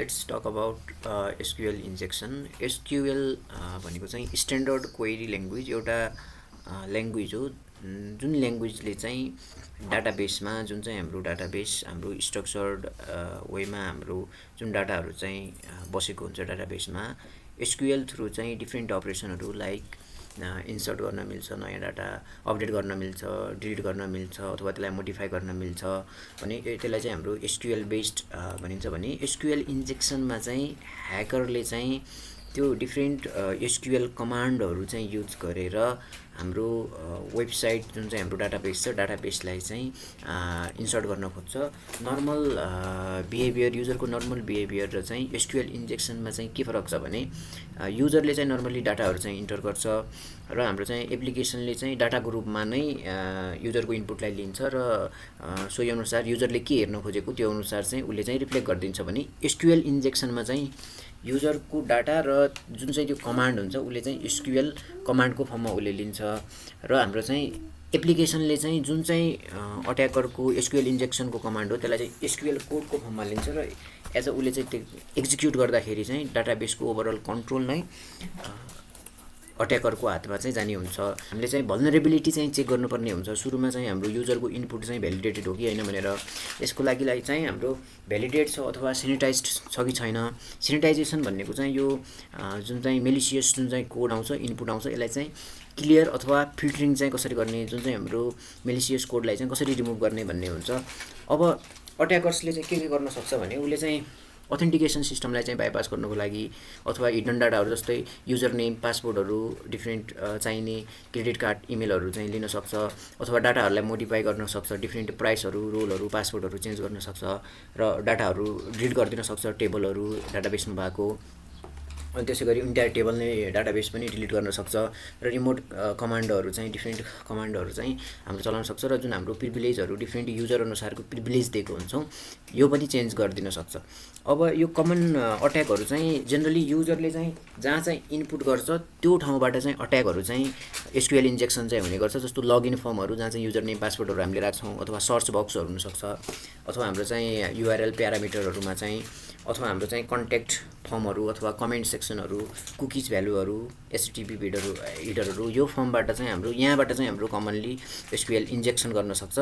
Let's talk about SQL injection. SQL भनेको चाहिँ standard query language, एउटा ल्याङ्ग्वेज हो जुन ल्याङ्ग्वेजले चाहिँ डाटाबेसमा जुन चाहिँ हाम्रो डाटाबेस हाम्रो स्ट्रक्चर्ड वेमा हाम्रो जुन डाटाहरू चाहिँ बसेको हुन्छ डाटाबेसमा एसक्युएल थ्रु चाहिँ डिफ्रेन्ट अपरेसनहरू लाइक इन्सर्ट गर्न मिल्छ, नयाँ डाटा अपडेट गर्न मिल्छ, डिलिट गर्न मिल्छ अथवा त्यसलाई मोडिफाई गर्न मिल्छ भने त्यसलाई चाहिँ हाम्रो एसक्युएल बेस्ड भनिन्छ। भने एसक्युएल इन्जेक्सनमा चाहिँ ह्याकरले चाहिँ त्यो डिफ्रेन्ट एसक्युएल कमान्डहरू चाहिँ युज गरेर हाम्रो वेबसाइट जुन चाहिँ हाम्रो डाटाबेस छ डाटाबेसलाई चाहिँ इन्सर्ट गर्न खोज्छ। नर्मल बिहेभियर, युजरको नर्मल बिहेभियर र चाहिँ एसक्युएल इन्जेक्सनमा चाहिँ के फरक छ भने युजरले चाहिँ नर्मली डाटाहरू चाहिँ इन्टर गर्छ र हाम्रो चाहिँ एप्लिकेसनले चाहिँ डाटाको रूपमा नै युजरको इनपुटलाई लिन्छ र सोही अनुसार युजरले के हेर्न खोजेको त्यो अनुसार चाहिँ उसले चाहिँ रिफ्लेक्ट गरिदिन्छ। भने एसक्युएल इन्जेक्सनमा चाहिँ युजरको डाटा र जुन चाहिँ त्यो कमान्ड हुन्छ उसले चाहिँ एसक्युएल कमान्डको फर्ममा उसले लिन्छ र हाम्रो चाहिँ एप्लिकेसनले चाहिँ जुन चाहिँ अट्याकरको एसक्युएल इन्जेक्सनको कमान्ड हो त्यसलाई चाहिँ एसक्युएल कोडको फर्ममा लिन्छ र एज अ उसले चाहिँ त्यो एक्जिक्युट गर्दाखेरि चाहिँ डाटाबेसको ओभरअल कन्ट्रोल नै अट्याकरको हातमा चाहिँ जाने हुन्छ। हामीले चाहिँ भल्नरेबिलिटी चाहिँ चेक गर्नुपर्ने हुन्छ। सुरुमा चाहिँ हाम्रो युजरको इनपुट चाहिँ भ्यालिडेटेड हो कि होइन भनेर यसको लागि चाहिँ हाम्रो भ्यालिडेट छ अथवा सेनिटाइज्ड छ कि छैन। सेनिटाइजेसन भनेको चाहिँ यो जुन चाहिँ मेलिसियस जुन चाहिँ कोड आउँछ इनपुट आउँछ यसलाई चाहिँ क्लियर अथवा फिल्टरिङ चाहिँ कसरी गर्ने, जुन चाहिँ हाम्रो मेलिसियस कोडलाई चाहिँ कसरी रिमुभ गर्ने भन्ने हुन्छ। अब अट्याकर्सले चाहिँ के गर्न सक्छ भने उसले चाहिँ अथेन्टिकेसन सिस्टमलाई चाहिँ बाइपास गर्नको लागि अथवा हिडन डाटाहरू जस्तै युजर नेम, पासवर्डहरू, डिफ्रेन्ट चाहिने क्रेडिट कार्ड इमेलहरू चाहिँ लिन सक्छ अथवा डाटाहरूलाई मोडिफाई गर्न सक्छ, डिफ्रेन्ट प्राइसहरू, रोलहरू, पासवर्डहरू चेन्ज गर्न सक्छ र डाटाहरू डिलिट गरिदिन सक्छ टेबलहरू डाटाबेसमा भएको। अनि त्यसै गरी इन्टायर टेबल नै डाटाबेस पनि डिलिट गर्न सक्छ र रिमोट कमान्डहरू चाहिँ डिफ्रेन्ट कमान्डहरू चाहिँ हाम्रो चलाउन सक्छ र जुन हाम्रो प्रिभिलेजहरू डिफ्रेन्ट युजर अनुसारको प्रिभिलेज दिएको हुन्छौँ यो पनि चेन्ज गरिदिन सक्छ। अब यो कमन अट्याकहरू चाहिँ जेनरली युजरले चाहिँ जहाँ चाहिँ इनपुट गर्छ त्यो ठाउँबाट चाहिँ अट्याकहरू चाहिँ एसक्युएल इन्जेक्सन चाहिँ हुने गर्छ। जस्तो लगइन फर्महरू जहाँ चाहिँ युजर नेम पासवर्डहरू हामीले राख्छौँ अथवा सर्च बक्सहरू हुनसक्छ अथवा हाम्रो चाहिँ युआरएल प्यारामिटरहरूमा चाहिँ अथवा हाम्रो चाहिँ कन्ट्याक्ट फर्महरू अथवा कमेन्ट सेक्सनहरू, कुकिज भ्यालुहरू, एचटिटिपी हिडरहरू यो फर्मबाट चाहिँ हाम्रो यहाँबाट चाहिँ हाम्रो कमनली एसक्युएल इन्जेक्सन गर्न सक्छ।